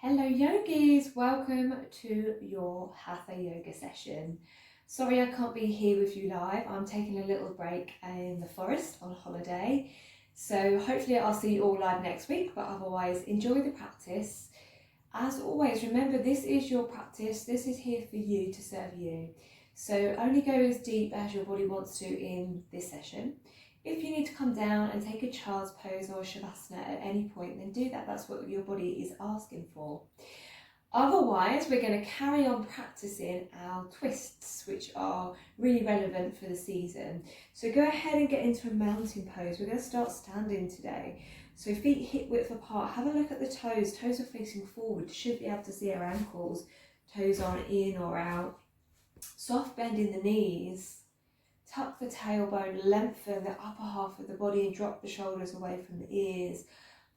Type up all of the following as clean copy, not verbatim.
Hello yogis, welcome to your Hatha yoga session. Sorry I can't be here with you live. I'm taking a little break in the forest on holiday. So hopefully I'll see you all live next week, but otherwise enjoy the practice. As always, remember this is your practice. This is here for you to serve you. So only go as deep as your body wants to in this session. If you need to come down and take a child's pose or shavasana at any point, then do that. That's what your body is asking for. Otherwise, we're going to carry on practicing our twists, which are really relevant for the season. So go ahead and get into a mountain pose. We're going to start standing today. So feet hip width apart. Have a look at the toes. Toes are facing forward. You should be able to see our ankles. Toes aren't in or out. Soft bend in the knees. Tuck the tailbone, lengthen the upper half of the body and drop the shoulders away from the ears.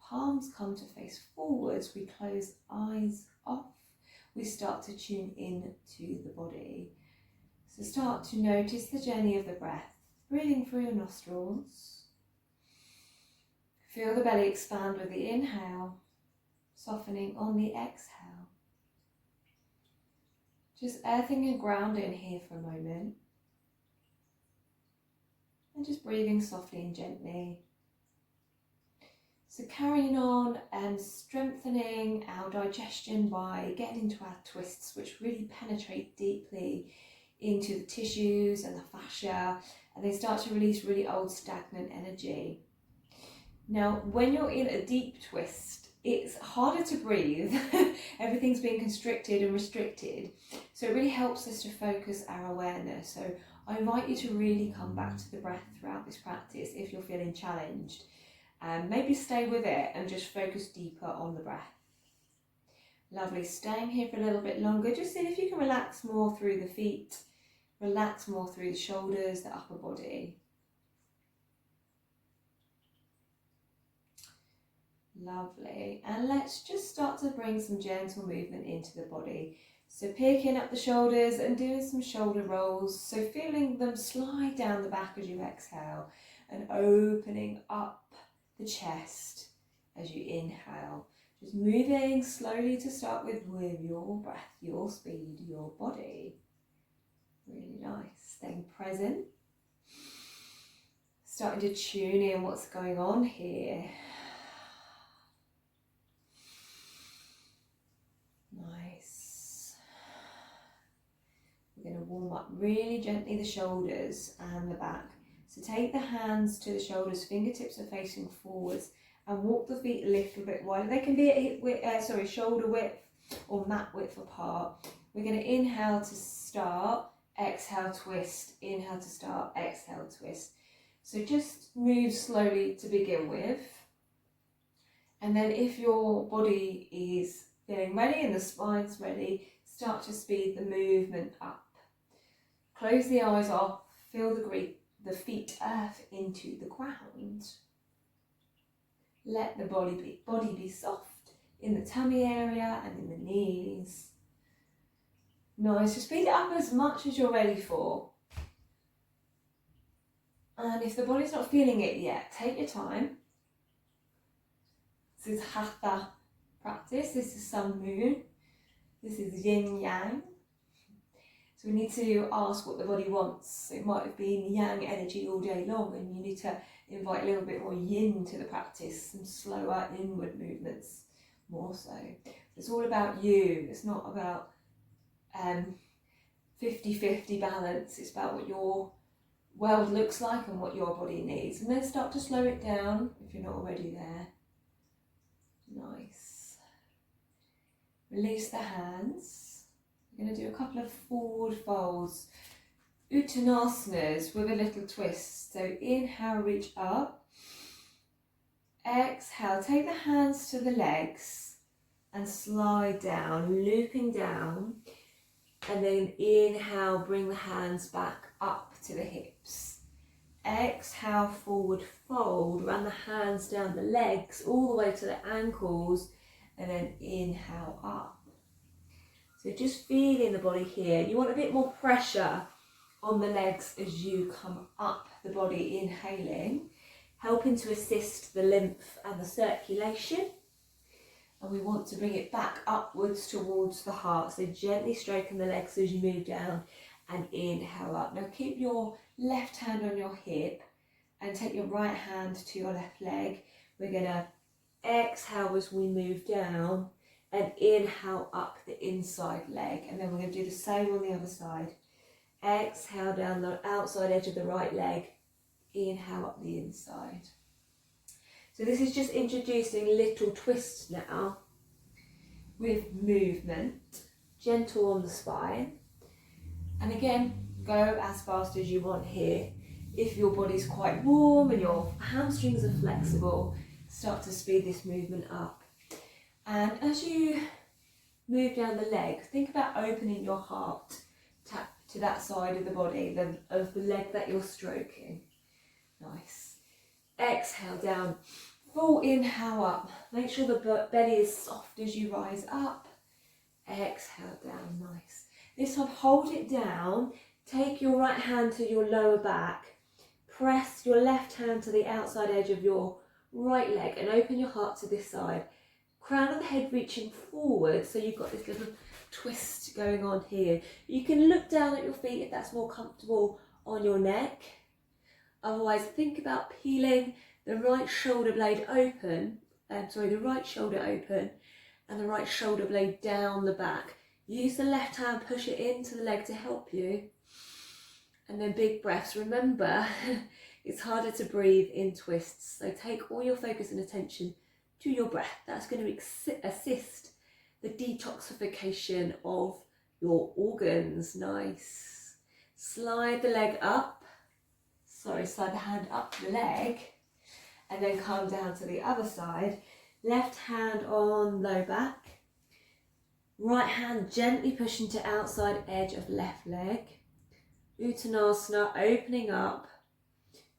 Palms come to face forwards. We close eyes off. We start to tune in to the body. So start to notice the journey of the breath. Breathing through your nostrils. Feel the belly expand with the inhale, softening on the exhale. Just earthing and grounding here for a moment. And just breathing softly and gently. So carrying on and strengthening our digestion by getting into our twists, which really penetrate deeply into the tissues and the fascia, and they start to release really old stagnant energy. Now, when you're in a deep twist, it's harder to breathe. Everything's being constricted and restricted. So it really helps us to focus our awareness. So I invite you to really come back to the breath throughout this practice if you're feeling challenged. Maybe stay with it and just focus deeper on the breath. Lovely, staying here for a little bit longer. Just see if you can relax more through the feet, relax more through the shoulders, the upper body. Lovely, and let's just start to bring some gentle movement into the body. So picking up the shoulders and doing some shoulder rolls. So feeling them slide down the back as you exhale and opening up the chest as you inhale. Just moving slowly to start with your breath, your speed, your body. Really nice. Staying present. Starting to tune in what's going on here. Nice. We're going to warm up really gently the shoulders and the back. So take the hands to the shoulders, fingertips are facing forwards, and walk the feet a little bit wider. They can be at hip width, shoulder width or mat width apart. We're going to inhale to start, exhale, twist, inhale to start, exhale, twist. So just move slowly to begin with. And then if your body is feeling ready and the spine's ready, start to speed the movement up. Close the eyes off, feel the feet earth into the ground. Let the body be soft in the tummy area and in the knees. Nice, so speed it up as much as you're ready for. And if the body's not feeling it yet, take your time. This is Hatha practice, this is sun moon, this is yin yang. So we need to ask what the body wants. It might have been yang energy all day long, and you need to invite a little bit more yin to the practice, some slower inward movements more so. It's all about you, it's not about 50-50 balance, it's about what your world looks like and what your body needs. And then start to slow it down if you're not already there. Nice. Release the hands. We're going to do a couple of forward folds, uttanasanas with a little twist. So inhale, reach up. Exhale, take the hands to the legs and slide down, looping down. And then inhale, bring the hands back up to the hips. Exhale, forward fold, run the hands down the legs all the way to the ankles, and then inhale up. So just feeling the body here. You want a bit more pressure on the legs as you come up the body, inhaling, helping to assist the lymph and the circulation. And we want to bring it back upwards towards the heart. So gently straighten the legs as you move down and inhale up. Now keep your left hand on your hip and take your right hand to your left leg. We're going to exhale as we move down and inhale up the inside leg. And then we're going to do the same on the other side. Exhale down the outside edge of the right leg. Inhale up the inside. So this is just introducing little twists now with movement, gentle on the spine. And again, go as fast as you want here. If your body's quite warm and your hamstrings are flexible, start to speed this movement up. And as you move down the leg, think about opening your heart to that side of the body, of the leg that you're stroking. Nice. Exhale down. Full inhale up. Make sure the belly is soft as you rise up. Exhale down. Nice. This time, hold it down. Take your right hand to your lower back. Press your left hand to the outside edge of your right leg and open your heart to this side. Crown of the head reaching forward, so you've got this little twist going on here. You can look down at your feet if that's more comfortable on your neck. Otherwise, think about peeling the right shoulder blade open, the right shoulder open and the right shoulder blade down the back. Use the left hand, push it into the leg to help you. And then big breaths. Remember, it's harder to breathe in twists. So take all your focus and attention to your breath. That's going to assist the detoxification of your organs. Nice. Slide the leg up. Slide the hand up the leg. And then come down to the other side. Left hand on low back. Right hand gently pushing to outside edge of left leg. Uttanasana, opening up.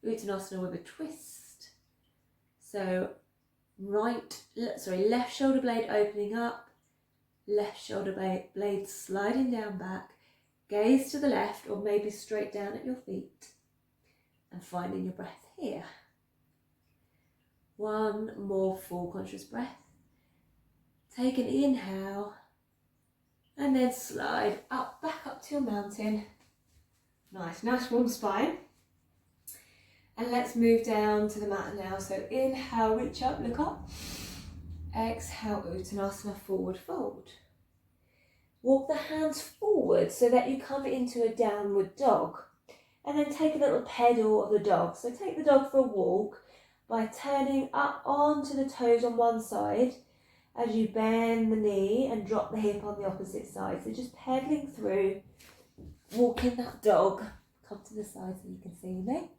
Uttanasana with a twist. So left shoulder blade opening up. Left shoulder blade sliding down back. Gaze to the left or maybe straight down at your feet. And finding your breath here. One more full conscious breath. Take an inhale and then slide up, back up to your mountain. Nice warm spine. And let's move down to the mat now. So inhale, reach up, look up. Exhale, Uttanasana, forward fold. Walk the hands forward so that you come into a downward dog. And then take a little pedal of the dog. So take the dog for a walk by turning up onto the toes on one side as you bend the knee and drop the hip on the opposite side. So just pedaling through, walking that dog. Come to the side so you can see me.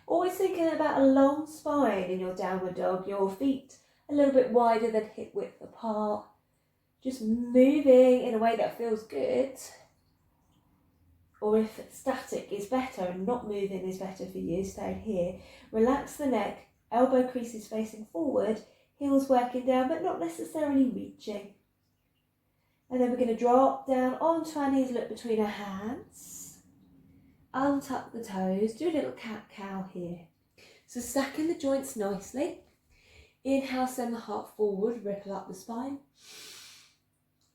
Always thinking about a long spine in your downward dog. Your feet a little bit wider than hip width apart. Just moving in a way that feels good. Or if static is better and not moving is better for you, stay here. Relax the neck, elbow creases facing forward, heels working down but not necessarily reaching. And then we're going to drop down onto our knees, look between our hands. Untuck the toes, do a little cat-cow here. So stacking the joints nicely. Inhale, send the heart forward, ripple up the spine.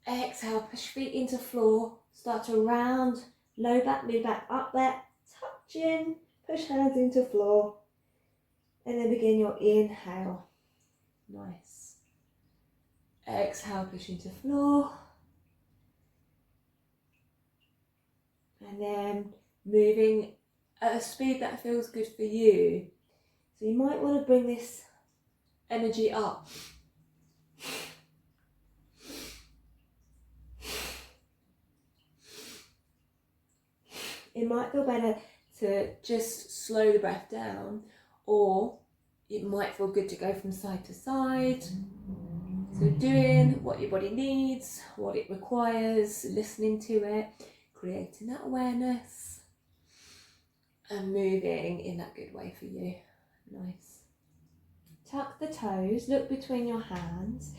Exhale, push feet into floor, start to round. Low back, mid back, up there, touch in, push hands into floor, and then begin your inhale. Nice. Exhale, push into floor, and then moving at a speed that feels good for you. So you might want to bring this energy up. It might feel better to just slow the breath down, or it might feel good to go from side to side. So doing what your body needs, what it requires, listening to it, creating that awareness and moving in that good way for you. Nice. Tuck the toes, look between your hands.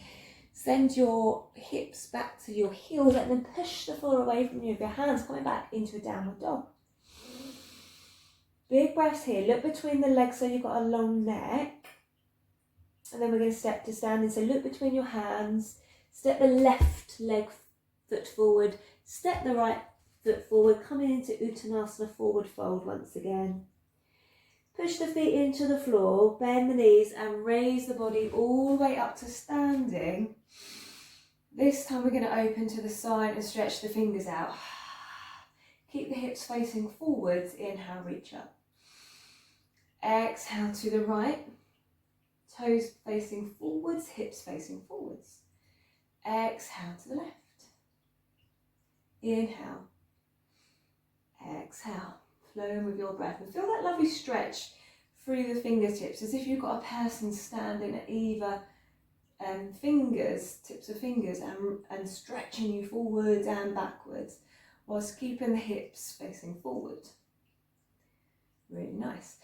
Send your hips back to your heels and then push the floor away from you with your hands coming back into a downward dog. Big breaths here. Look between the legs so you've got a long neck. And then we're going to step to standing. So look between your hands, step the left foot forward, step the right foot forward, coming into Uttanasana, forward fold once again. Push the feet into the floor, bend the knees and raise the body all the way up to standing. This time we're going to open to the side and stretch the fingers out. Keep the hips facing forwards, inhale, reach up. Exhale to the right, toes facing forwards, hips facing forwards. Exhale to the left. Inhale, exhale, flowing with your breath. And feel that lovely stretch through the fingertips, as if you've got a person standing at either tips of fingers, and stretching you forwards and backwards, whilst keeping the hips facing forward. Really nice.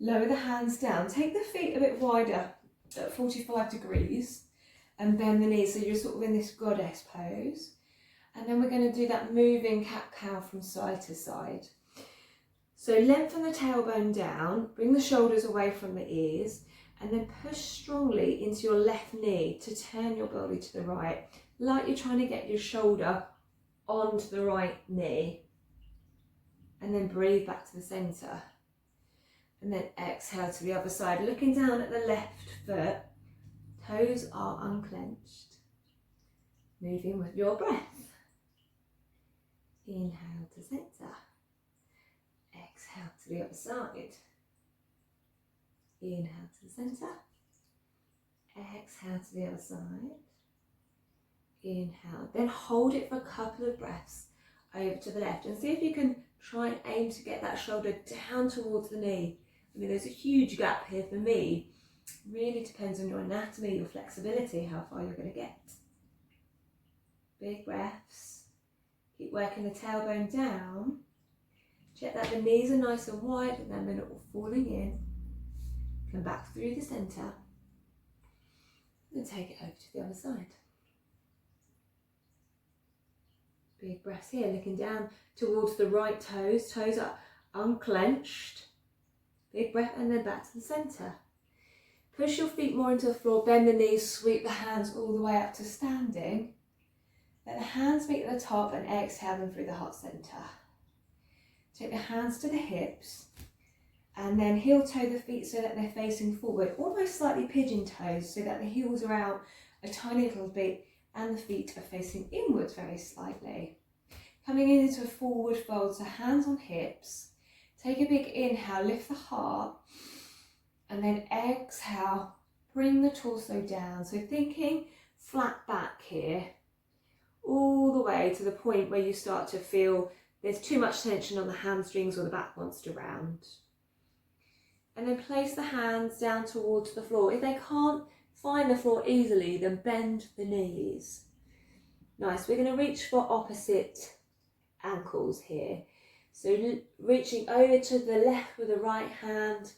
Lower the hands down, take the feet a bit wider at 45 degrees and bend the knees so you're sort of in this goddess pose. And then we're going to do that moving cat-cow from side to side. So lengthen the tailbone down, bring the shoulders away from the ears, and then push strongly into your left knee to turn your body to the right, like you're trying to get your shoulder onto the right knee. And then breathe back to the centre. And then exhale to the other side, looking down at the left foot. Toes are unclenched. Moving with your breath. Inhale to centre. Exhale to the other side. Inhale to the centre. Exhale to the other side. Inhale. Then hold it for a couple of breaths over to the left. And see if you can try and aim to get that shoulder down towards the knee. I mean, there's a huge gap here for me. Really depends on your anatomy, your flexibility, how far you're going to get. Big breaths. Keep working the tailbone down. Check that the knees are nice and wide and then they're not all falling in. Come back through the centre. And take it over to the other side. Big breaths here, looking down towards the right toes. Toes are unclenched. Big breath and then back to the centre. Push your feet more into the floor, bend the knees, sweep the hands all the way up to standing. Let the hands meet at the top and exhale them through the heart centre. Take the hands to the hips and then heel toe the feet so that they're facing forward, almost slightly pigeon toes so that the heels are out a tiny little bit and the feet are facing inwards very slightly. Coming into a forward fold, so hands on hips. Take a big inhale, lift the heart, and then exhale, bring the torso down. So thinking flat back here, all the way to the point where you start to feel there's too much tension on the hamstrings or the back wants to round. And then place the hands down towards the floor. If they can't find the floor easily, then bend the knees. Nice, we're going to reach for opposite ankles here. So reaching over to the left with the right hand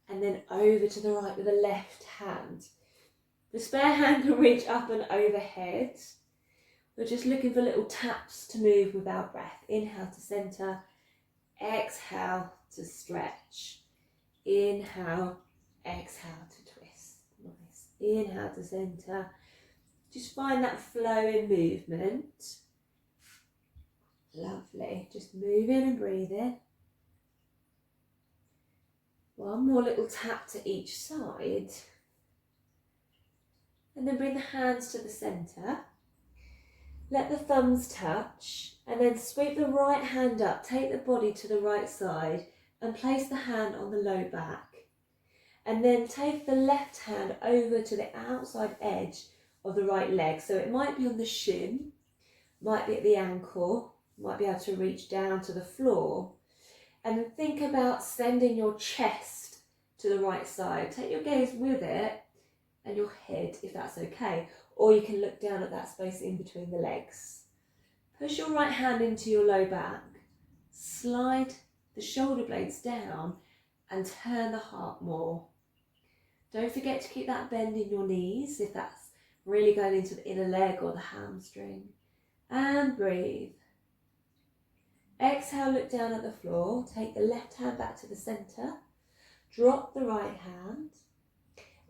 and then over to the right with the left hand. The spare hand can reach up and overhead. We're just looking for little taps to move with our breath. Inhale to centre, exhale to stretch. Inhale, exhale to twist. Nice. Inhale to centre. Just find that flow in movement. Lovely. Just move in and breathe in. One more little tap to each side. And then bring the hands to the centre. Let the thumbs touch and then sweep the right hand up. Take the body to the right side and place the hand on the low back. And then take the left hand over to the outside edge of the right leg. So it might be on the shin, might be at the ankle, might be able to reach down to the floor. And then think about sending your chest to the right side. Take your gaze with it and your head, if that's okay. Or you can look down at that space in between the legs. Push your right hand into your low back. Slide the shoulder blades down and turn the heart more. Don't forget to keep that bend in your knees if that's really going into the inner leg or the hamstring. And breathe. Exhale, look down at the floor. Take the left hand back to the centre. Drop the right hand.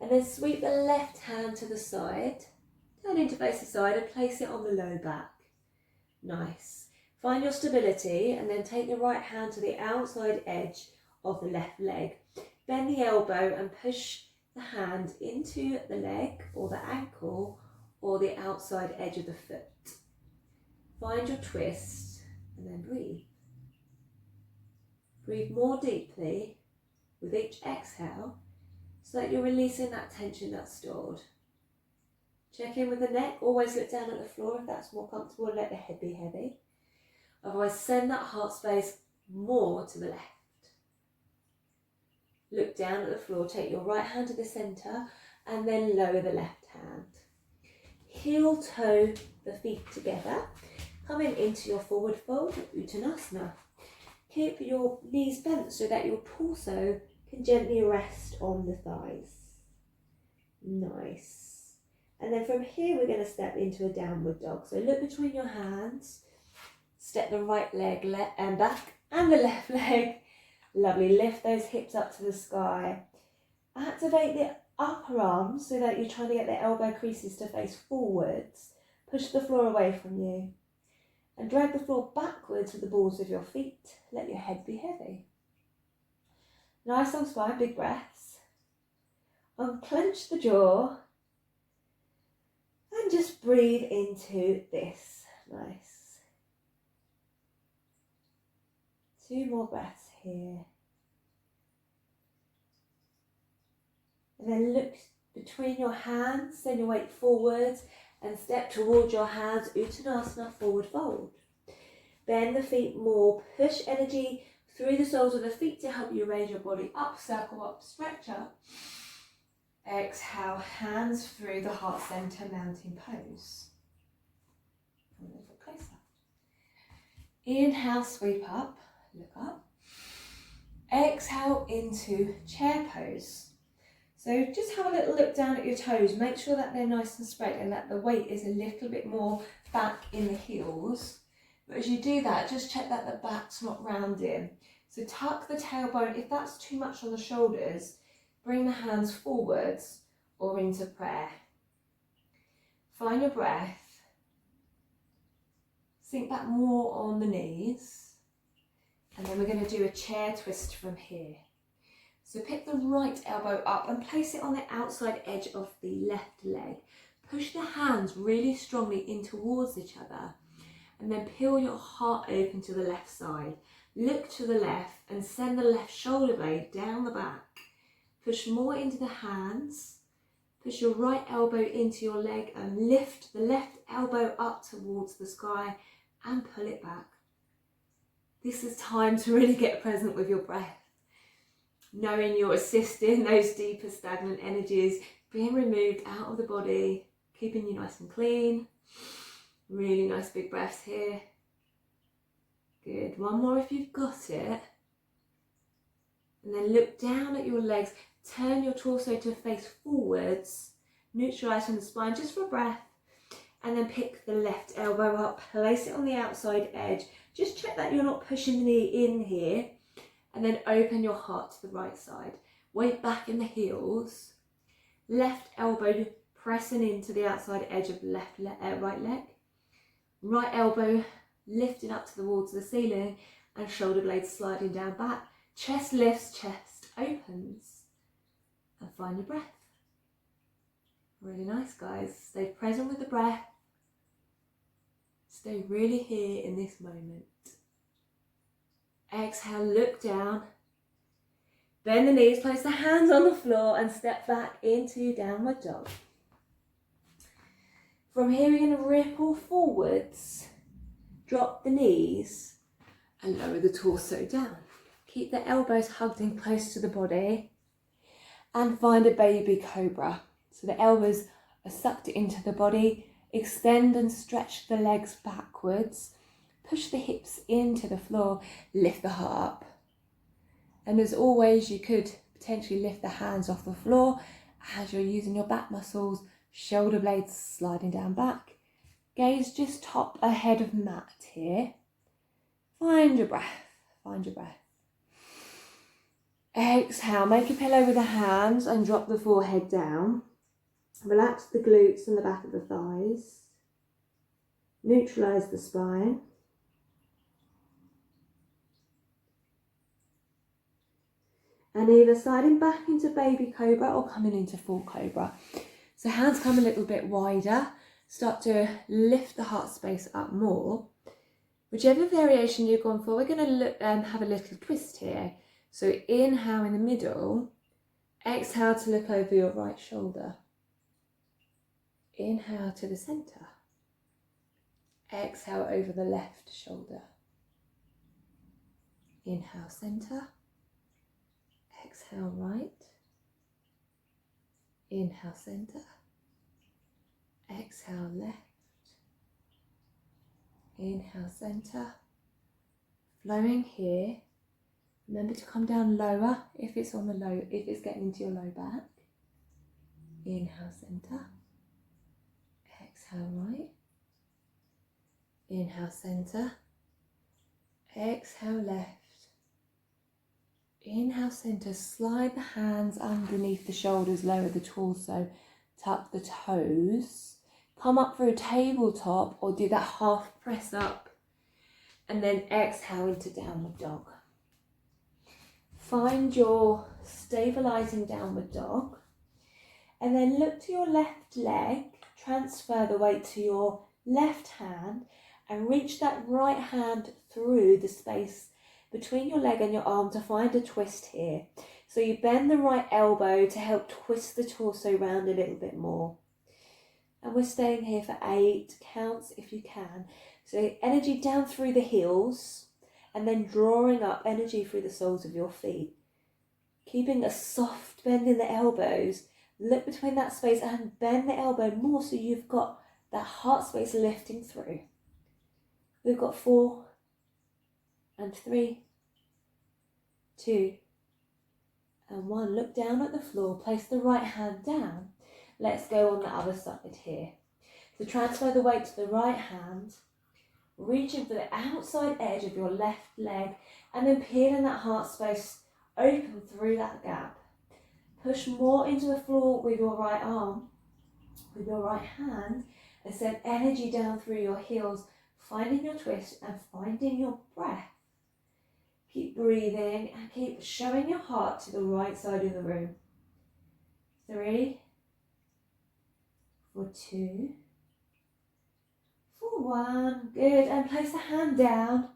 And then sweep the left hand to the side, turn into face the side and place it on the low back. Nice. Find your stability and then take the right hand to the outside edge of the left leg. Bend the elbow and push the hand into the leg or the ankle or the outside edge of the foot. Find your twist and then breathe. Breathe more deeply with each exhale so that you're releasing that tension that's stored. Check in with the neck, always look down at the floor if that's more comfortable, let the head be heavy. Otherwise send that heart space more to the left. Look down at the floor, take your right hand to the centre and then lower the left hand. Heel toe the feet together, coming into your forward fold, Uttanasana. Keep your knees bent so that your torso can gently rest on the thighs. Nice. And then from here we're going to step into a downward dog. So look between your hands, step the right leg and back and the left leg. Lovely, lift those hips up to the sky. Activate the upper arms so that you're trying to get the elbow creases to face forwards. Push the floor away from you. And drag the floor backwards with the balls of your feet. Let your head be heavy. Nice long spine, big breaths. Unclench the jaw. And just breathe into this. Nice. 2 more breaths here. And then look between your hands, send your weight forwards and step towards your hands, Uttanasana, forward fold. Bend the feet more, push energy through the soles of the feet to help you raise your body up, circle up, stretch up. Exhale, hands through the heart center, mountain pose. Come a little bit closer. Inhale, sweep up, look up. Exhale into chair pose. So just have a little look down at your toes. Make sure that they're nice and spread and that the weight is a little bit more back in the heels. But as you do that, just check that the back's not rounding. So tuck the tailbone. If that's too much on the shoulders, bring the hands forwards or into prayer. Find your breath. Sink back more on the knees. And then we're going to do a chair twist from here. So pick the right elbow up and place it on the outside edge of the left leg. Push the hands really strongly in towards each other and then peel your heart open to the left side. Look to the left and send the left shoulder blade down the back. Push more into the hands. Push your right elbow into your leg and lift the left elbow up towards the sky and pull it back. This is time to really get present with your breath. Knowing you're assisting those deeper stagnant energies being removed out of the body, keeping you nice and clean. Really nice big breaths here. Good. One more if you've got it. And then look down at your legs. Turn your torso to face forwards. Neutralise from the spine just for a breath. And then pick the left elbow up. Place it on the outside edge. Just check that you're not pushing the knee in here. And then open your heart to the right side. Weight back in the heels. Left elbow pressing into the outside edge of the right leg. Right elbow lifting up towards the ceiling and shoulder blades sliding down back. Chest lifts, chest opens. And find your breath. Really nice, guys. Stay present with the breath. Stay really here in this moment. Exhale, look down. Bend the knees, place the hands on the floor and step back into downward dog. From here, we're going to ripple forwards. Drop the knees and lower the torso down. Keep the elbows hugged in close to the body and find a baby cobra. So the elbows are sucked into the body. Extend and stretch the legs backwards. Push the hips into the floor. Lift the heart up. And as always, you could potentially lift the hands off the floor as you're using your back muscles. Shoulder blades sliding down back. Gaze just top ahead of mat here. Find your breath. Find your breath. Exhale, make a pillow with the hands and drop the forehead down. Relax the glutes and the back of the thighs. Neutralise the spine. And either sliding back into baby cobra or coming into full cobra. So hands come a little bit wider. Start to lift the heart space up more. Whichever variation you've gone for, we're going to have a little twist here. So inhale in the middle. Exhale to look over your right shoulder. Inhale to the centre. Exhale over the left shoulder. Inhale centre. Exhale right. Inhale centre. Exhale left. Inhale centre. Flowing here. Remember to come down lower if it's getting into your low back. Inhale centre. Exhale right. Inhale centre. Exhale left. Inhale centre. Slide the hands underneath the shoulders, lower the torso, tuck the toes. Come up through a tabletop or do that half press up. And then exhale into downward dog. Find your stabilising downward dog. And then look to your left leg. Transfer the weight to your left hand and reach that right hand through the space between your leg and your arm to find a twist here. So you bend the right elbow to help twist the torso round a little bit more. And we're staying here for 8 counts if you can. So energy down through the heels and then drawing up energy through the soles of your feet. Keeping a soft bend in the elbows. Look between that space and bend the elbow more so you've got that heart space lifting through. We've got 4 and 3, 2 and 1. Look down at the floor, place the right hand down. Let's go on the other side here. So transfer the weight to the right hand, reaching for the outside edge of your left leg and then peeling that heart space open through that gap. Push more into the floor with your right arm, with your right hand, and send energy down through your heels, finding your twist and finding your breath. Keep breathing and keep showing your heart to the right side of the room. 3, for 2, for 1. Good. And place the hand down.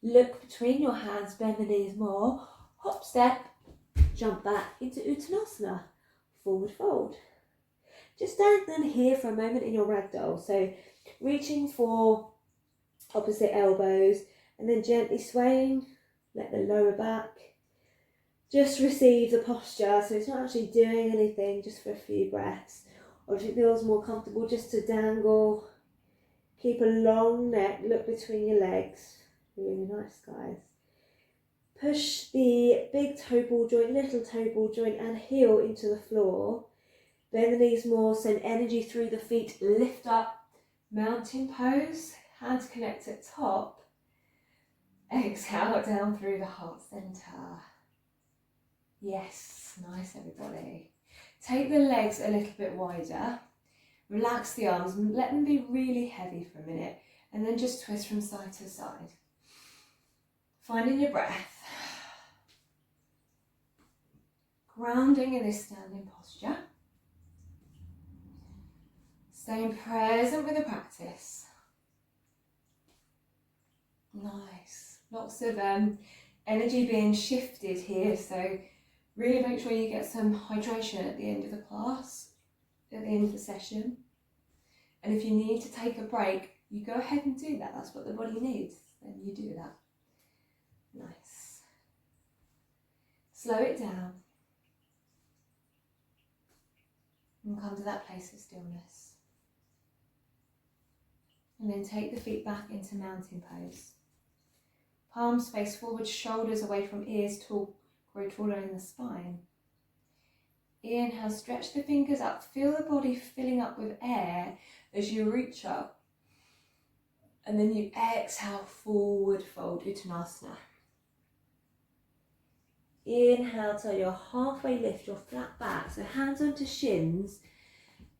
Look between your hands, bend the knees more. Hop, step, jump back into Uttanasana, forward fold. Just stand here for a moment in your ragdoll. So reaching for opposite elbows and then gently swaying, let the lower back. Just receive the posture, so it's not actually doing anything, just for a few breaths. Or if it feels more comfortable, just to dangle. Keep a long neck, look between your legs. Really nice, guys. Push the big toe ball joint, little toe ball joint and heel into the floor. Bend the knees more, send energy through the feet, lift up, mountain pose, hands connect at top. Exhale down through the heart centre. Yes, nice everybody. Take the legs a little bit wider, relax the arms, let them be really heavy for a minute, and then just twist from side to side. Finding your breath. Grounding in this standing posture. Staying present with the practice. Nice. Lots of energy being shifted here, so really make sure you get some hydration at the end of the class, at the end of the session. And if you need to take a break, you go ahead and do that. That's what the body needs, then you do that. Nice. Slow it down. And come to that place of stillness. And then take the feet back into mountain pose. Palms face forward, shoulders away from ears, grow taller in the spine. Inhale, stretch the fingers up, feel the body filling up with air as you reach up. And then you exhale, forward fold, Uttanasana. Inhale till you're halfway lift your flat back. So hands onto shins.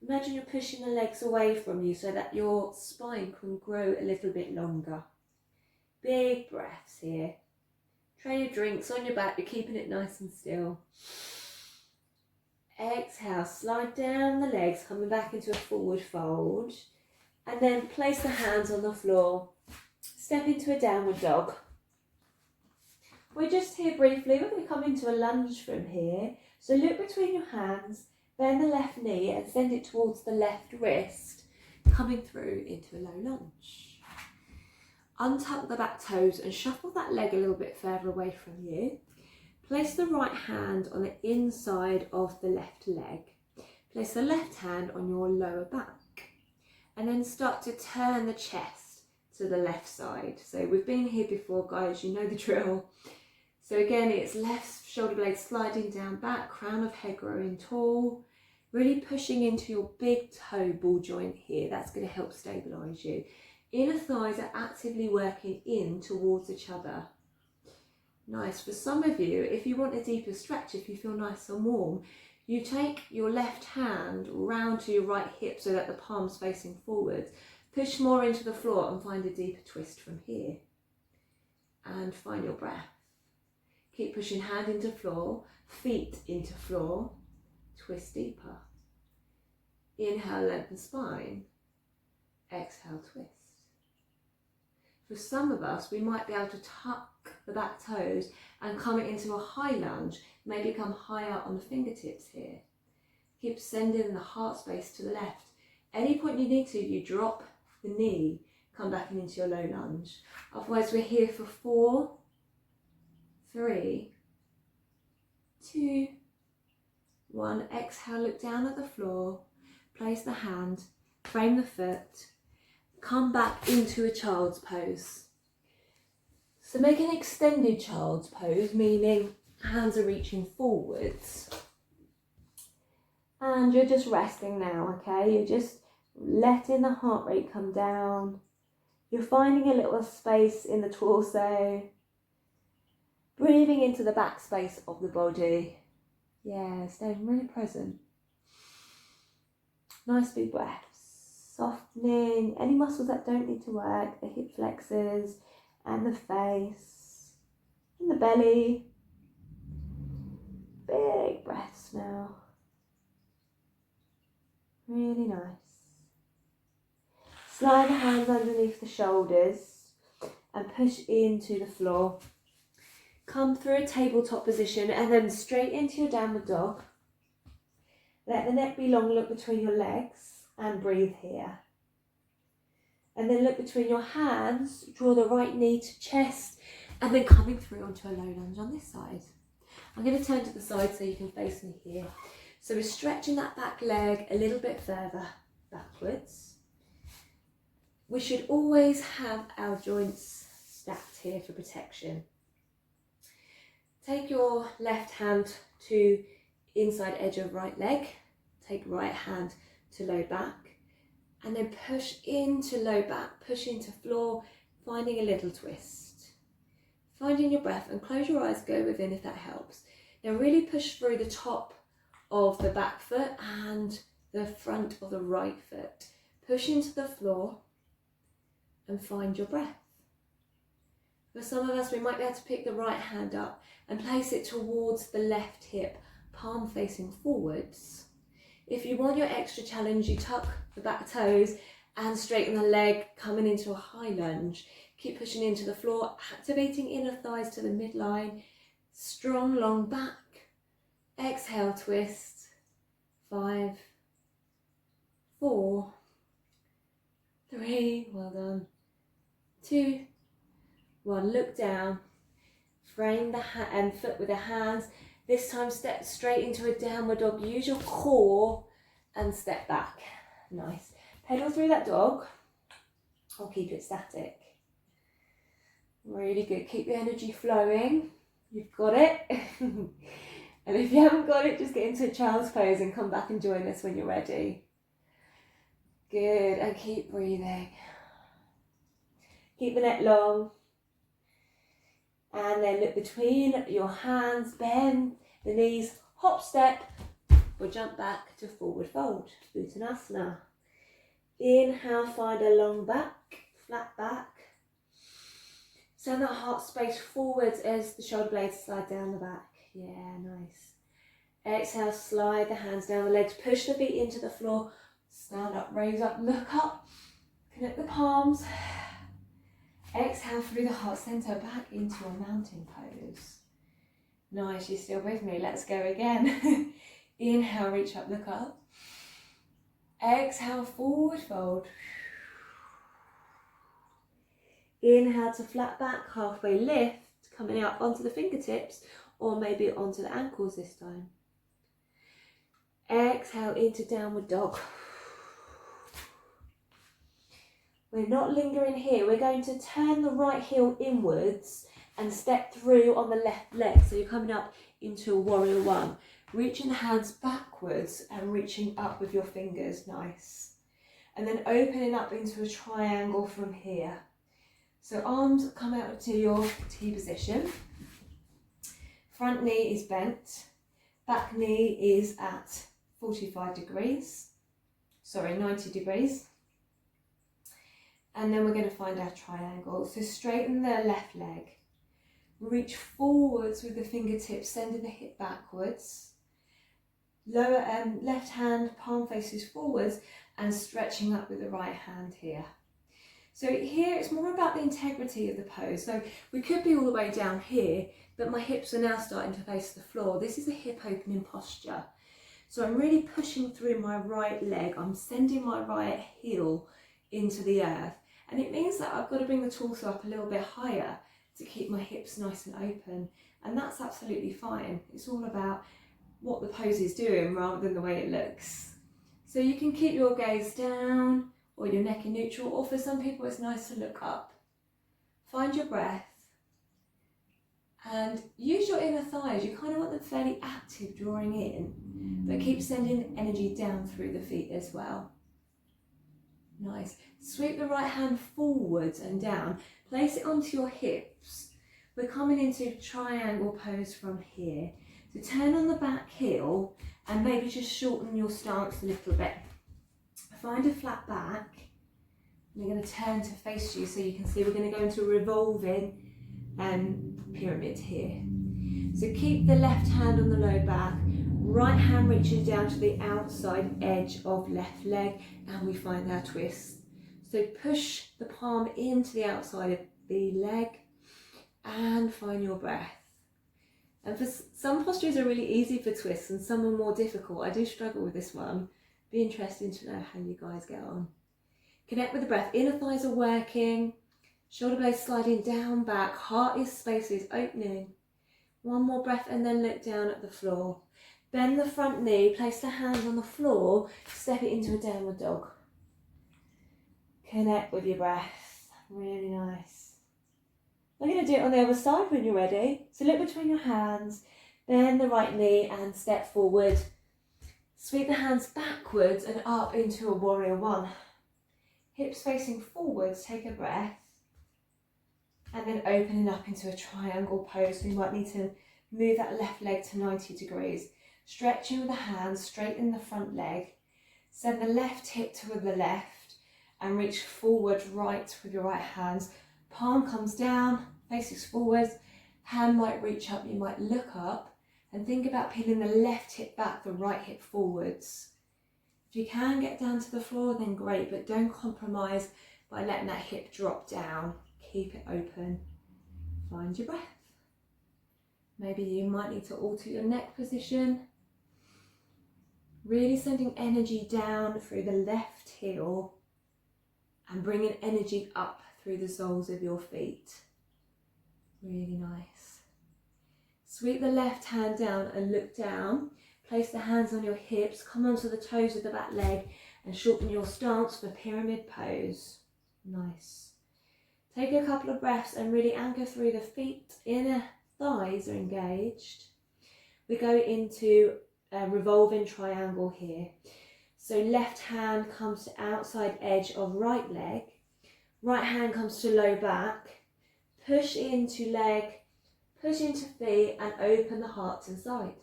Imagine you're pushing the legs away from you so that your spine can grow a little bit longer. Big breaths here. Tray your drinks on your back, you're keeping it nice and still. Exhale, slide down the legs, coming back into a forward fold. And then place the hands on the floor. Step into a downward dog. We're just here briefly, we're going to come into a lunge from here. So look between your hands, bend the left knee and send it towards the left wrist, coming through into a low lunge. Untuck the back toes and shuffle that leg a little bit further away from you. Place the right hand on the inside of the left leg. Place the left hand on your lower back. And then start to turn the chest to the left side. So we've been here before, guys, you know the drill. So again, it's left shoulder blade sliding down back, crown of head growing tall, really pushing into your big toe ball joint here. That's going to help stabilise you. Inner thighs are actively working in towards each other. Nice. For some of you, if you want a deeper stretch, if you feel nice and warm, you take your left hand round to your right hip so that the palm's facing forwards. Push more into the floor and find a deeper twist from here. And find your breath. Keep pushing hand into floor, feet into floor, twist deeper. Inhale, lengthen spine. Exhale, twist. For some of us, we might be able to tuck the back toes and come into a high lunge, maybe come higher on the fingertips here. Keep sending the heart space to the left. Any point you need to, you drop the knee, come back into your low lunge. Otherwise, we're here for 4, 3, 2, 1. Exhale, look down at the floor, place the hand, frame the foot, come back into a child's pose. So make an extended child's pose, meaning hands are reaching forwards. And you're just resting now, okay? You're just letting the heart rate come down. You're finding a little space in the torso. Breathing into the back space of the body. Yeah, staying really present. Nice big breaths. Softening any muscles that don't need to work, the hip flexors and the face and the belly. Big breaths now. Really nice. Slide the hands underneath the shoulders and push into the floor. Come through a tabletop position and then straight into your downward dog. Let the neck be long, look between your legs and breathe here. And then look between your hands, draw the right knee to chest and then coming through onto a low lunge on this side. I'm going to turn to the side so you can face me here. So we're stretching that back leg a little bit further backwards. We should always have our joints stacked here for protection. Take your left hand to inside edge of right leg. Take right hand to low back. And then push into low back, push into floor, finding a little twist. Finding your breath and close your eyes, go within if that helps. Now really push through the top of the back foot and the front of the right foot. Push into the floor and find your breath. For some of us, we might be able to pick the right hand up and place it towards the left hip, palm facing forwards. If you want your extra challenge, you tuck the back toes and straighten the leg, coming into a high lunge. Keep pushing into the floor, activating inner thighs to the midline. Strong, long back. Exhale, twist. 5, 4, 3, well done. 2, 1, look down. Frame the foot with the hands. This time step straight into a downward dog. Use your core and step back. Nice. Pedal through that dog or keep it static. Really good. Keep the energy flowing. You've got it. And if you haven't got it, just get into a child's pose and come back and join us when you're ready. Good. And keep breathing. Keep the neck long. And then look between your hands, bend the knees, hop, step, or jump back to forward fold, Uttanasana. Inhale, find a long back, flat back. Send that heart space forwards as the shoulder blades slide down the back. Yeah, nice. Exhale, slide the hands down the legs, push the feet into the floor, stand up, raise up, look up, connect the palms. Exhale through the heart centre, back into a mountain pose. Nice, you're still with me, let's go again. Inhale, reach up, look up. Exhale, forward fold. Inhale to flat back, halfway lift, coming out onto the fingertips or maybe onto the ankles this time. Exhale into downward dog. We're not lingering here. We're going to turn the right heel inwards and step through on the left leg. So you're coming up into a warrior one. Reaching the hands backwards and reaching up with your fingers. Nice. And then opening up into a triangle from here. So arms come out to your T position. Front knee is bent. Back knee is at 90 degrees. And then we're going to find our triangle. So straighten the left leg. Reach forwards with the fingertips, sending the hip backwards. Lower left hand, palm faces forwards and stretching up with the right hand here. So here it's more about the integrity of the pose. So we could be all the way down here, but my hips are now starting to face the floor. This is a hip opening posture. So I'm really pushing through my right leg. I'm sending my right heel into the earth. And it means that I've got to bring the torso up a little bit higher to keep my hips nice and open. And that's absolutely fine. It's all about what the pose is doing rather than the way it looks. So you can keep your gaze down or your neck in neutral, or for some people it's nice to look up. Find your breath and use your inner thighs. You kind of want them fairly active, drawing in, but keep sending energy down through the feet as well. Nice. Sweep the right hand forwards and down. Place it onto your hips. We're coming into triangle pose from here. So turn on the back heel and maybe just shorten your stance a little bit. Find a flat back. We're going to turn to face you so you can see we're going to go into a revolving pyramid here. So keep the left hand on the low back. Right hand reaches down to the outside edge of left leg and we find our twist. So push the palm into the outside of the leg and find your breath. And for some postures are really easy for twists and some are more difficult. I do struggle with this one. Be interesting to know how you guys get on. Connect with the breath. Inner thighs are working. Shoulder blades sliding down, back. Heart is spaces opening. One more breath and then look down at the floor. Bend the front knee, place the hands on the floor, step it into a downward dog. Connect with your breath. Really nice. We're going to do it on the other side when you're ready. So look between your hands, bend the right knee and step forward. Sweep the hands backwards and up into a warrior one. Hips facing forwards, take a breath. And then opening up into a triangle pose. We might need to move that left leg to 90 degrees. Stretching with the hands, straighten the front leg. Send the left hip to the left and reach forward right with your right hands. Palm comes down, faces forwards. Hand might reach up, you might look up and think about peeling the left hip back, the right hip forwards. If you can get down to the floor, then great, but don't compromise by letting that hip drop down. Keep it open. Find your breath. Maybe you might need to alter your neck position. Really sending energy down through the left heel and bringing energy up through the soles of your feet. Really nice. Sweep the left hand down and look down. Place the hands on your hips, come onto the toes of the back leg and shorten your stance for pyramid pose. Nice. Take a couple of breaths and really anchor through the feet. Inner thighs are engaged. We go into a revolving triangle here. So left hand comes to outside edge of right leg. Right hand comes to low back. Push into leg, Push into feet and open the heart to the side.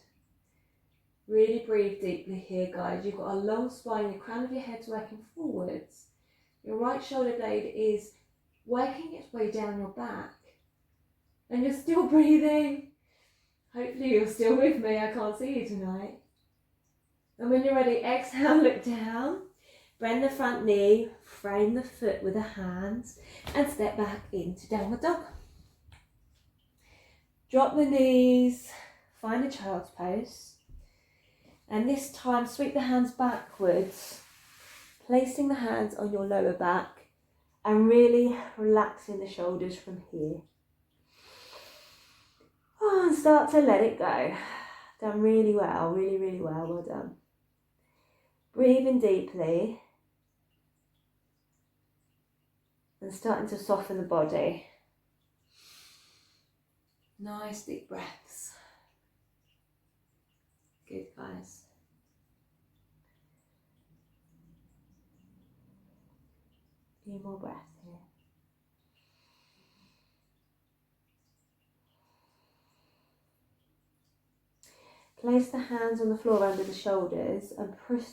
Really breathe deeply here, guys. You've got a long spine, the crown of your head's working forwards. Your right shoulder blade is working its way down your back. And you're still breathing. Hopefully you're still with me, I can't see you tonight. And when you're ready, exhale, look down. Bend the front knee, frame the foot with the hands, and step back into downward dog. Drop the knees, find a child's pose. And this time, sweep the hands backwards, placing the hands on your lower back and relaxing the shoulders from here. Oh, and start to let it go. Done really well, really well, well done. Breathing deeply and starting to soften the body. Nice deep breaths. Good, guys. A few more breaths here. Place the hands on the floor under the shoulders and push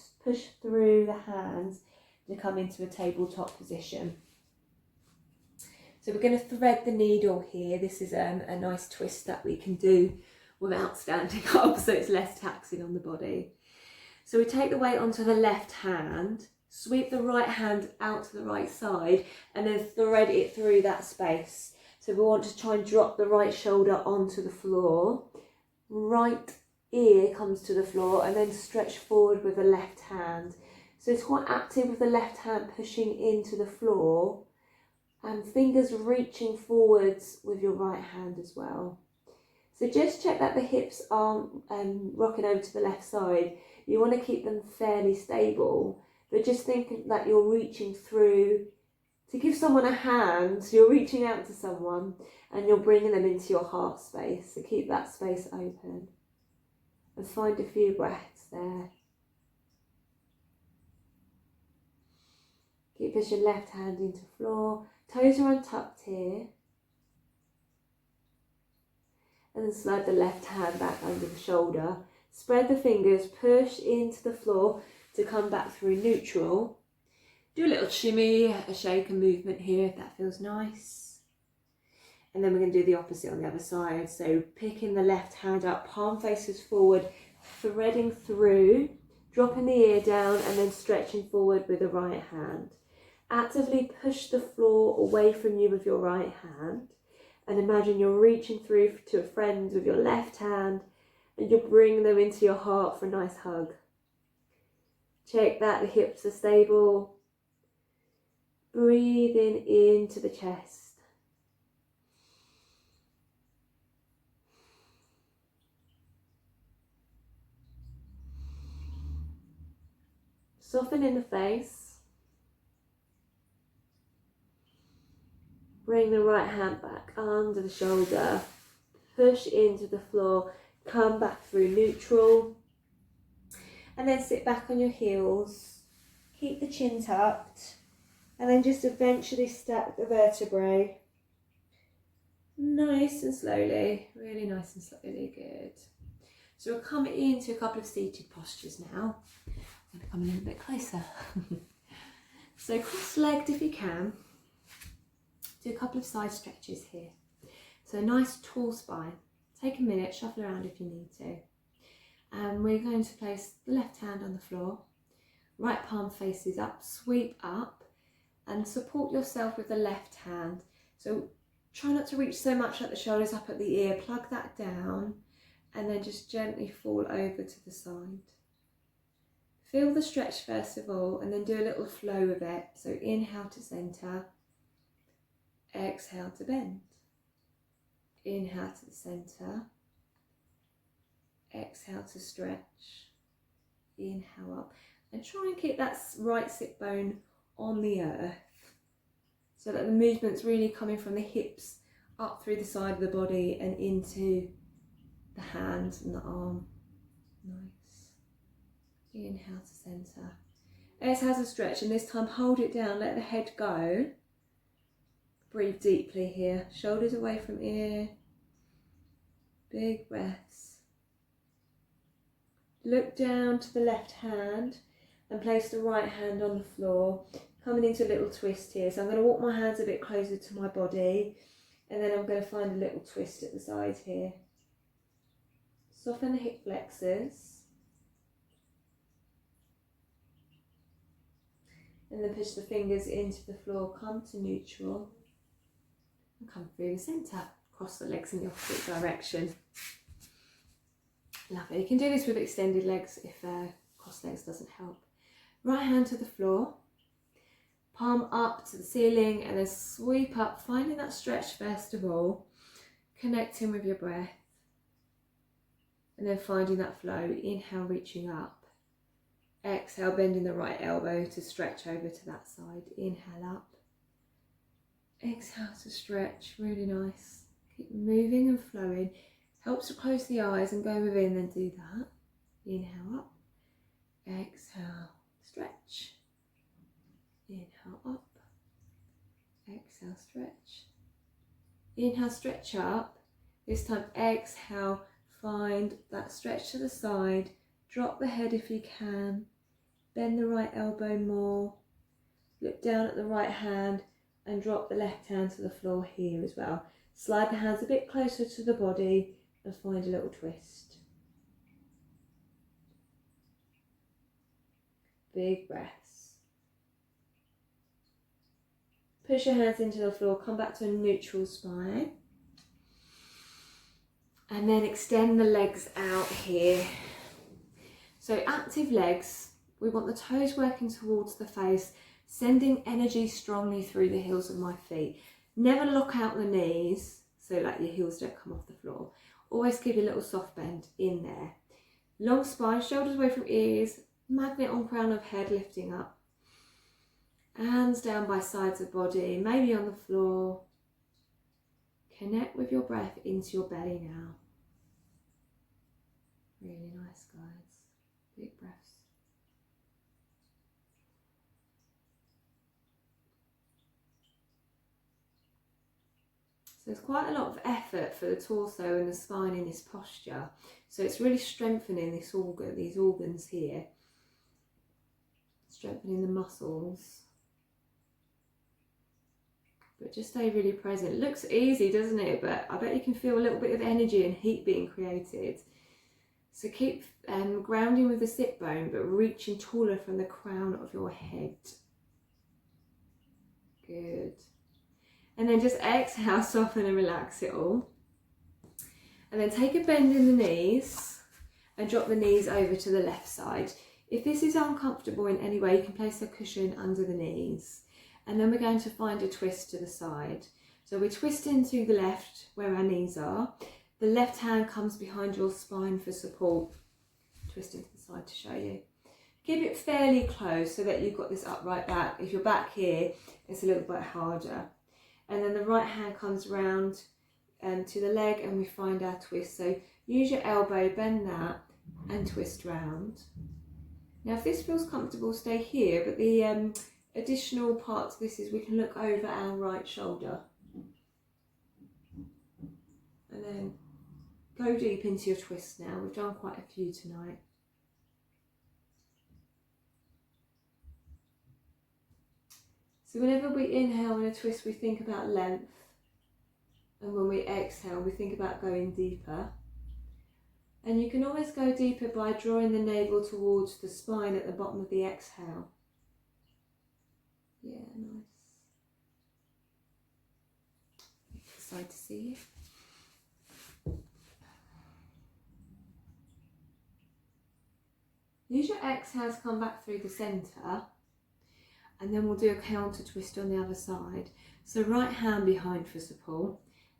through the hands to come into a tabletop position. So we're going to thread the needle here. This is a nice twist that we can do without standing up, so it's less taxing on the body. So we take the weight onto the left hand, sweep the right hand out to the right side, and then thread it through that space. So we want to try and drop the right shoulder onto the floor. Right ear comes to the floor, and then stretch forward with the left hand. So it's quite active with the left hand pushing into the floor, and fingers reaching forwards with your right hand as well. So just check that the hips aren't rocking over to the left side. You want to keep them fairly stable, but just think that you're reaching through to give someone a hand. So you're reaching out to someone and you're bringing them into your heart space. So keep that space open and find a few breaths there. Keep pushing left hand into floor. Toes are untucked here. And then slide the left hand back under the shoulder. Spread the fingers, push into the floor to come back through neutral. Do a little shimmy, a shake and movement here if that feels nice. And then we're going to do the opposite on the other side. So picking the left hand up, palm faces forward, threading through, dropping the ear down and then stretching forward with the right hand. Actively push the floor away from you with your right hand. And imagine you're reaching through to a friend with your left hand and you're bringing them into your heart for a nice hug. Check that the hips are stable. Breathing into the chest. Soften in the face. Bring the right hand back under the shoulder, push into the floor, come back through neutral, and then sit back on your heels, keep the chin tucked, and then just eventually stack the vertebrae. Nice and slowly, really nice and slowly, good. So we'll come into a couple of seated postures now. I'm going to come a little bit closer. So cross-legged if you can. Do a couple of side stretches here. So a nice tall spine. Take a minute, shuffle around if you need to. And we're going to place the left hand on the floor. Right palm faces up, sweep up and support yourself with the left hand. So try not to reach so much at the shoulders, up at the ear, plug that down and then just gently fall over to the side. Feel the stretch first of all and then do a little flow with it. So inhale to centre. Exhale to bend. Inhale to the centre. Exhale to stretch. Inhale up. And try and keep that right sit bone on the earth so that the movement's really coming from the hips up through the side of the body and into the hand and the arm. Nice. Inhale to centre. Exhale to stretch, and this time hold it down, let the head go. Breathe deeply here, shoulders away from ear. Big breaths. Look down to the left hand and place the right hand on the floor, coming into a little twist here. So I'm going to walk my hands a bit closer to my body, and then I'm going to find a little twist at the side here. Soften the hip flexors. And then push the fingers into the floor, come to neutral, and come through the centre. Cross the legs in the opposite direction. Lovely. You can do this with extended legs if cross legs doesn't help. Right hand to the floor, palm up to the ceiling, and then sweep up, finding that stretch first of all, connecting with your breath, and then finding that flow. Inhale, reaching up. Exhale, bending the right elbow to stretch over to that side. Inhale up. Exhale to stretch, really nice. Keep moving and flowing. Helps to close the eyes and go within, then do that. Inhale up. Exhale, stretch. Inhale up. Exhale, stretch. Inhale, stretch up. This time exhale, find that stretch to the side. Drop the head if you can. Bend the right elbow more. Look down at the right hand and drop the left hand to the floor here as well. Slide the hands a bit closer to the body and find a little twist. Big breaths. Push your hands into the floor, come back to a neutral spine. And then extend the legs out here. So active legs, we want the toes working towards the face, sending energy strongly through the heels of my feet. Never lock out the knees, so like your heels don't come off the floor. Always keep a little soft bend in there. Long spine, shoulders away from ears, magnet on crown of head lifting up. Hands down by sides of body, maybe on the floor. Connect with your breath into your belly now. Really nice, guys. Big breaths. So there's quite a lot of effort for the torso and the spine in this posture. So it's really strengthening this organ, these organs here. Strengthening the muscles. But just stay really present. It looks easy, doesn't it? But I bet you can feel a little bit of energy and heat being created. So keep grounding with the sit bone, but reaching taller from the crown of your head. Good. And then just exhale, soften and relax it all. And then take a bend in the knees and drop the knees over to the left side. If this is uncomfortable in any way, you can place a cushion under the knees. And then we're going to find a twist to the side. So we're twisting to the left where our knees are. The left hand comes behind your spine for support. Twisting to the side to show you. Keep it fairly close so that you've got this upright back. If you're back here, it's a little bit harder. And then the right hand comes round to the leg and we find our twist. So use your elbow, bend that and twist round. Now if this feels comfortable, stay here, but the additional part to this is we can look over our right shoulder. And then go deep into your twist now. We've done quite a few tonight. So whenever we inhale in a twist, we think about length. And when we exhale, we think about going deeper. And you can always go deeper by drawing the navel towards the spine at the bottom of the exhale. Yeah, nice. Excited to see you. Use your exhale to come back through the centre. And then we'll do a counter twist on the other side. So right hand behind for support,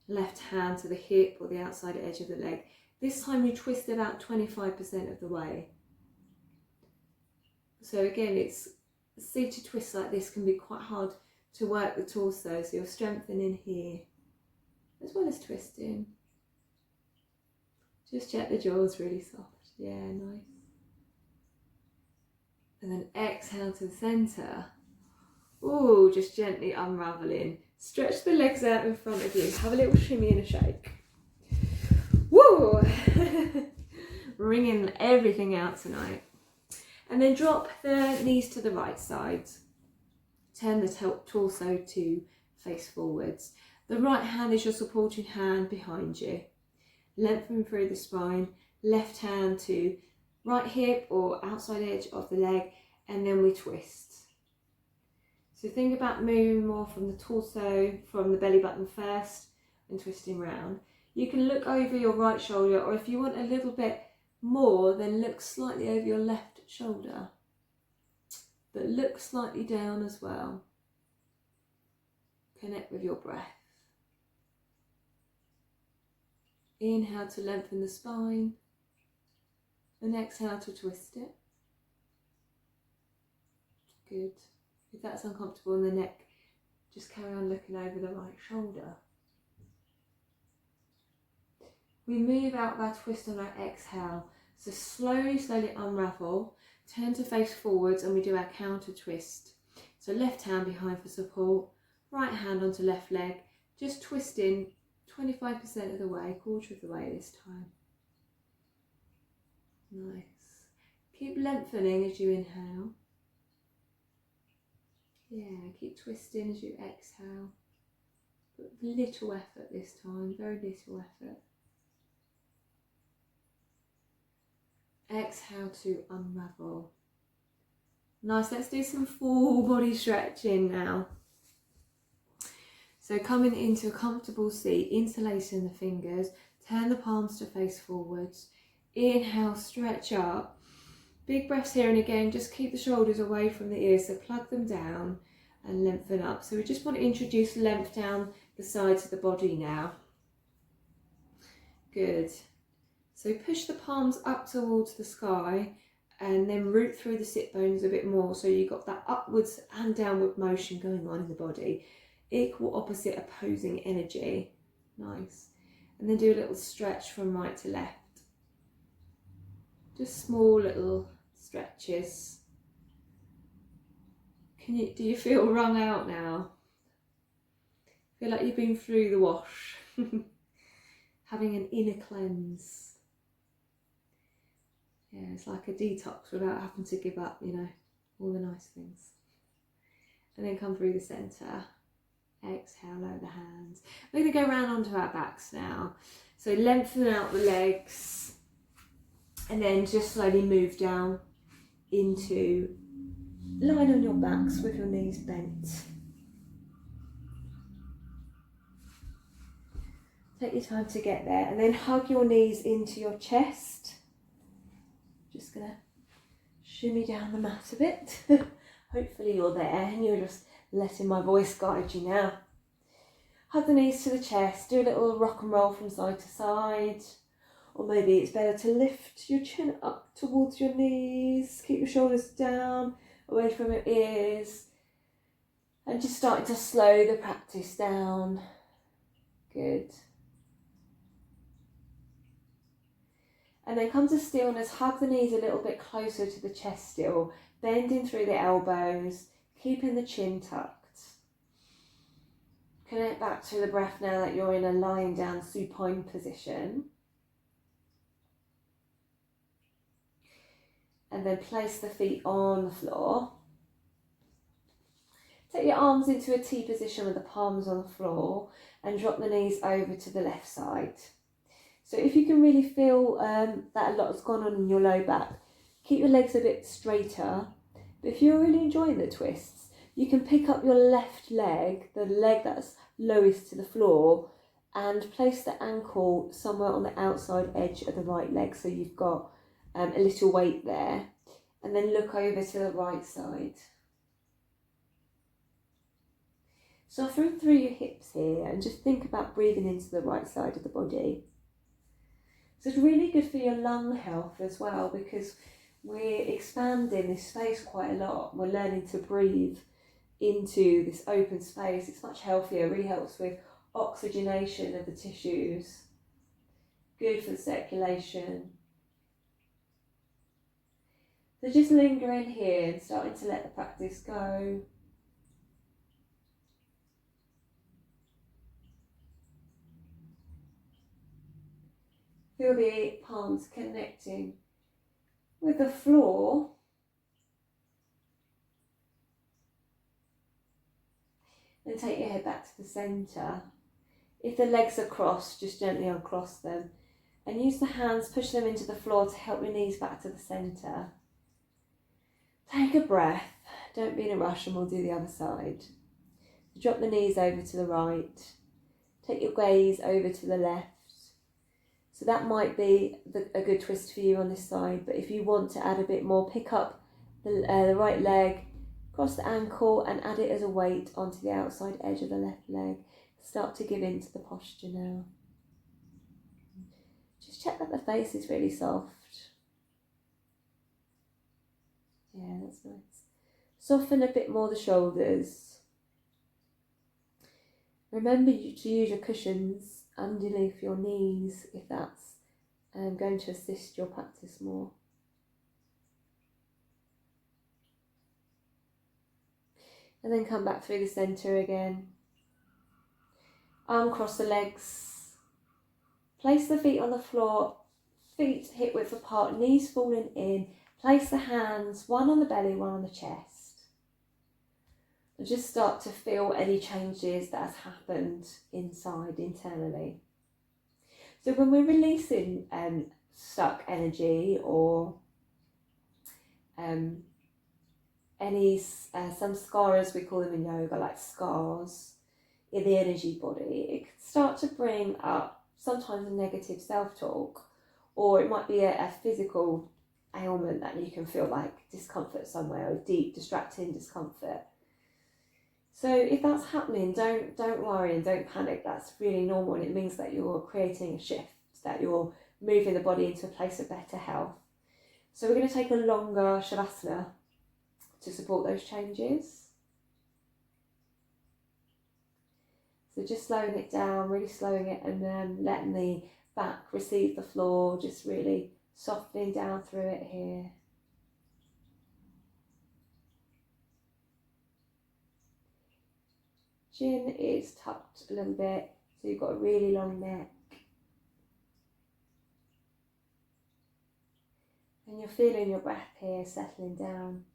left hand to the hip or the outside edge of the leg. This time you twist about 25% of the way. So again, it's seated twists like this can be quite hard to work the torso, so you're strengthening here as well as twisting. Just check the jaws really soft. Yeah, nice. And then exhale to the centre. Ooh, just gently unravelling. Stretch the legs out in front of you. Have a little shimmy and a shake. Woo! Woo! Wringing everything out tonight. And then drop the knees to the right side. Turn the torso to face forwards. The right hand is your supporting hand behind you. Lengthen through the spine. Left hand to right hip or outside edge of the leg, and then we twist. So think about moving more from the torso, from the belly button first, and twisting round. You can look over your right shoulder, or if you want a little bit more, then look slightly over your left shoulder. But look slightly down as well. Connect with your breath. Inhale to lengthen the spine, and exhale to twist it. Good. If that's uncomfortable in the neck, just carry on looking over the right shoulder. We move out of our twist on our exhale. So slowly unravel, turn to face forwards, and we do our counter twist. So left hand behind for support, right hand onto left leg, just twisting 25% of the way, quarter of the way this time. Nice. Keep lengthening as you inhale. Yeah, keep twisting as you exhale. But little effort this time, very little effort. Exhale to unravel. Nice, let's do some full body stretching now. So coming into a comfortable seat, interlacing the fingers, turn the palms to face forwards. Inhale, stretch up. Big breaths here, and again, just keep the shoulders away from the ears, so plug them down and lengthen up. So we just want to introduce length down the sides of the body now. Good. So push the palms up towards the sky and then root through the sit bones a bit more, so you've got that upwards and downward motion going on in the body. Equal opposite opposing energy. Nice. And then do a little stretch from right to left. Just small little stretches. Do you feel wrung out now? Feel like you've been through the wash. Having an inner cleanse. Yeah, it's like a detox without having to give up, you know, all the nice things. And then come through the centre. Exhale, lower the hands. We're going to go round onto our backs now. So lengthen out the legs. And then just slowly move down into lying on your backs with your knees bent. Take your time to get there, and then hug your knees into your chest. Just gonna shimmy down the mat a bit. Hopefully you're there and you're just letting my voice guide you now. Hug the knees to the chest, do a little rock and roll from side to side. Or maybe it's better to lift your chin up towards your knees, keep your shoulders down, away from your ears. And just starting to slow the practice down. Good. And then come to stillness, hug the knees a little bit closer to the chest still, bending through the elbows, keeping the chin tucked. Connect back to the breath now that you're in a lying down supine position. And then place the feet on the floor. Take your arms into a T position with the palms on the floor and drop the knees over to the left side. So if you can really feel that a lot has gone on in your low back, keep your legs a bit straighter. But if you're really enjoying the twists, you can pick up your left leg, the leg that's lowest to the floor, and place the ankle somewhere on the outside edge of the right leg, so you've got a little weight there. And then look over to the right side. Soften through your hips here and just think about breathing into the right side of the body. So it's really good for your lung health as well, because we're expanding this space quite a lot. We're learning to breathe into this open space. It's much healthier, really helps with oxygenation of the tissues. Good for the circulation. So just lingering here and starting to let the practice go. Feel the palms connecting with the floor. Then take your head back to the centre. If the legs are crossed, just gently uncross them. And use the hands, push them into the floor to help your knees back to the centre. Take a breath. Don't be in a rush, and we'll do the other side. Drop the knees over to the right. Take your gaze over to the left. So that might be a good twist for you on this side, but if you want to add a bit more, pick up the right leg, cross the ankle and add it as a weight onto the outside edge of the left leg. Start to give into the posture now. Just check that the face is really soft. Yeah, that's nice. Soften a bit more the shoulders. Remember to use your cushions underneath your knees if that's going to assist your practice more. And then come back through the centre again. Arm cross the legs. Place the feet on the floor, feet hip width apart, knees falling in. Place the hands, one on the belly, one on the chest. And just start to feel any changes that has happened inside, internally. So when we're releasing stuck energy or some scars, we call them in yoga, like scars in the energy body, it can start to bring up sometimes a negative self-talk, or it might be a physical ailment that you can feel like discomfort somewhere, or deep distracting discomfort. So if that's happening, don't worry and don't panic. That's really normal, and it means that you're creating a shift, that you're moving the body into a place of better health. So we're going to take a longer Shavasana to support those changes. So just slowing it down, really slowing it, and then letting the back receive the floor, just really softening down through it here. Chin is tucked a little bit, so you've got a really long neck. And you're feeling your breath here settling down.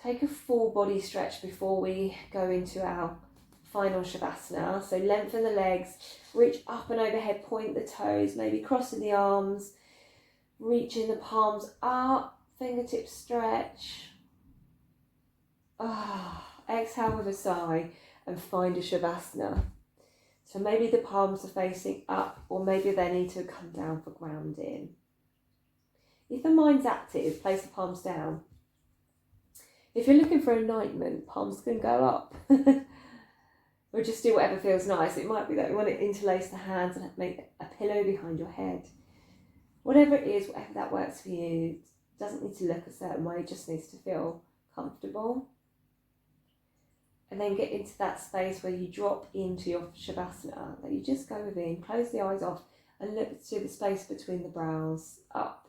Take a full body stretch before we go into our final Shavasana. So lengthen the legs, reach up and overhead, point the toes, maybe crossing the arms, reaching the palms up, fingertips stretch. Exhale with a sigh and find a Shavasana. So maybe the palms are facing up, or maybe they need to come down for grounding. If the mind's active, place the palms down. If you're looking for alignment, palms can go up. Or just do whatever feels nice. It might be that you want to interlace the hands and make a pillow behind your head. Whatever it is, whatever that works for you, doesn't need to look a certain way, it just needs to feel comfortable. And then get into that space where you drop into your Shavasana, that you just go within, close the eyes off and look to the space between the brows, up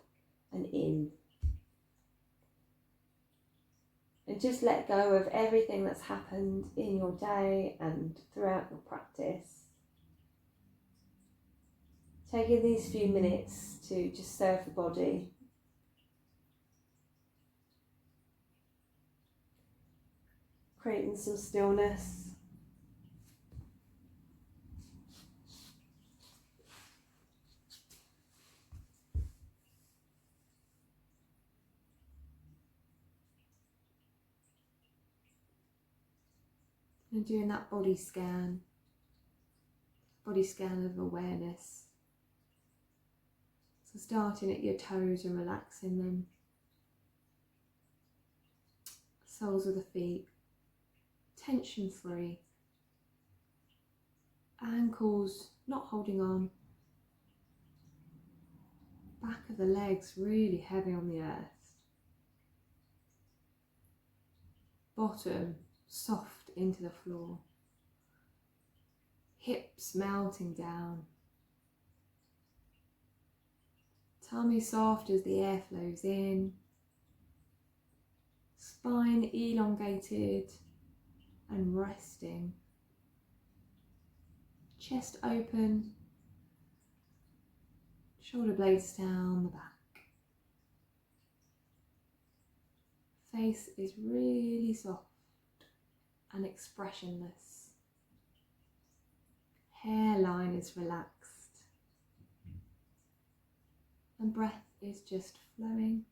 and in. And just let go of everything that's happened in your day and throughout your practice. Taking these few minutes to just serve the body. Creating some stillness. And doing that body scan of awareness. So starting at your toes and relaxing them. Soles of the feet, tension free. Ankles not holding on. Back of the legs really heavy on the earth. Bottom soft into the floor. Hips melting down. Tummy soft as the air flows in. Spine elongated and resting chest open, shoulder blades down the back. Face is really soft and expressionless. Hairline is relaxed. And breath is just flowing.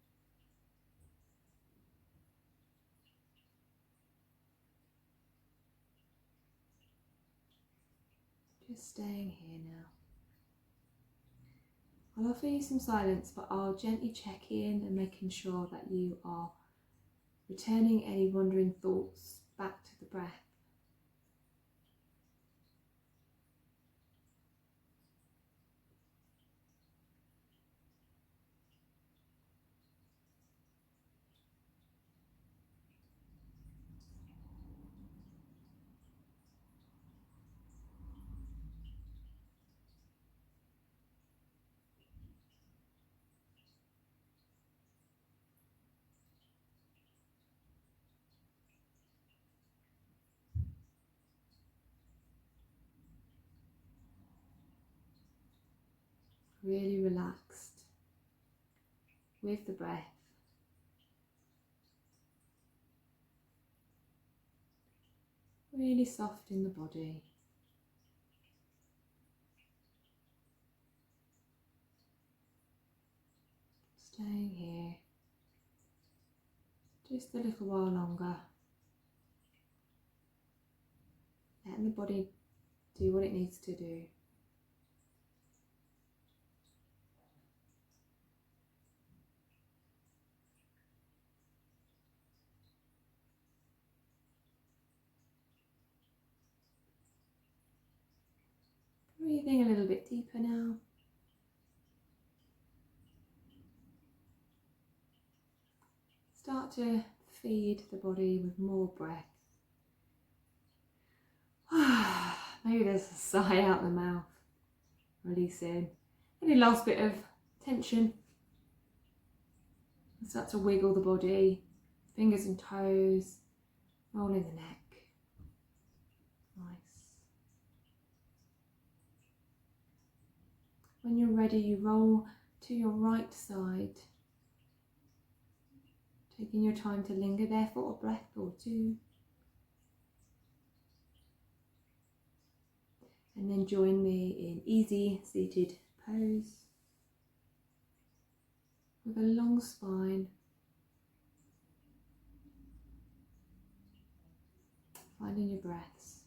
Just staying here now. I'll offer you some silence, but I'll gently check in and making sure that you are returning any wandering thoughts back to the breath. Really relaxed with the breath. Really soft in the body. Staying here just a little while longer. Letting the body do what it needs to do. Breathing a little bit deeper now. Start to feed the body with more breath. Maybe there's a sigh out the mouth. Releasing any last bit of tension. Start to wiggle the body, fingers and toes, rolling the neck. Nice. When you're ready, you roll to your right side, taking your time to linger there for a breath or two. And then join me in easy seated pose with a long spine. Finding your breaths.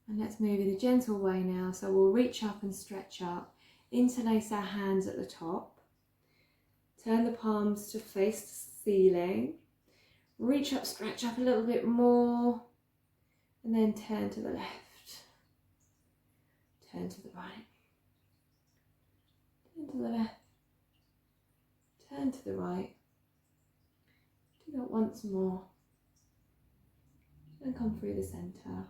And let's move in a gentle way now. So we'll reach up and stretch up, interlace our hands at the top, turn the palms to face the ceiling, reach up, stretch up a little bit more, and then turn to the left, turn to the right, turn to the left, turn to the right. Do that once more, and come through the centre.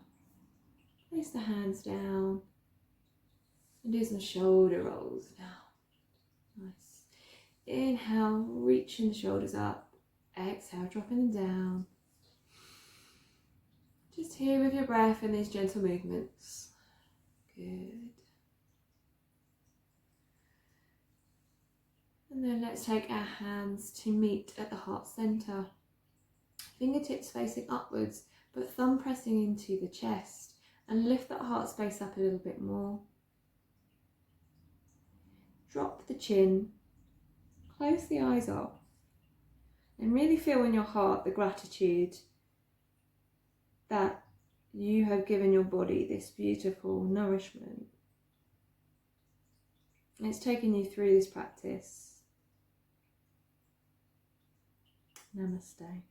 Place the hands down and do some shoulder rolls now. Nice. Inhale, reaching the shoulders up. Exhale, dropping them down. Just here with your breath and these gentle movements. Good. And then let's take our hands to meet at the heart centre. Fingertips facing upwards, but thumb pressing into the chest. And lift that heart space up a little bit more. Drop the chin, close the eyes off, and really feel in your heart the gratitude that you have given your body this beautiful nourishment. And it's taken you through this practice. Namaste.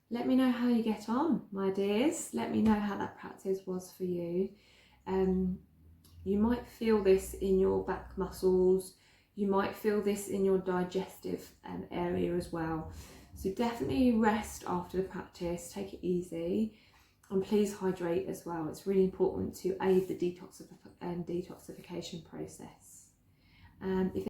Let me know how you get on, my dears. Let me know how that practice was for you. You might feel this in your back muscles. You might feel this in your digestive area as well. So definitely rest after the practice. Take it easy. And please hydrate as well. It's really important to aid the detoxification process. If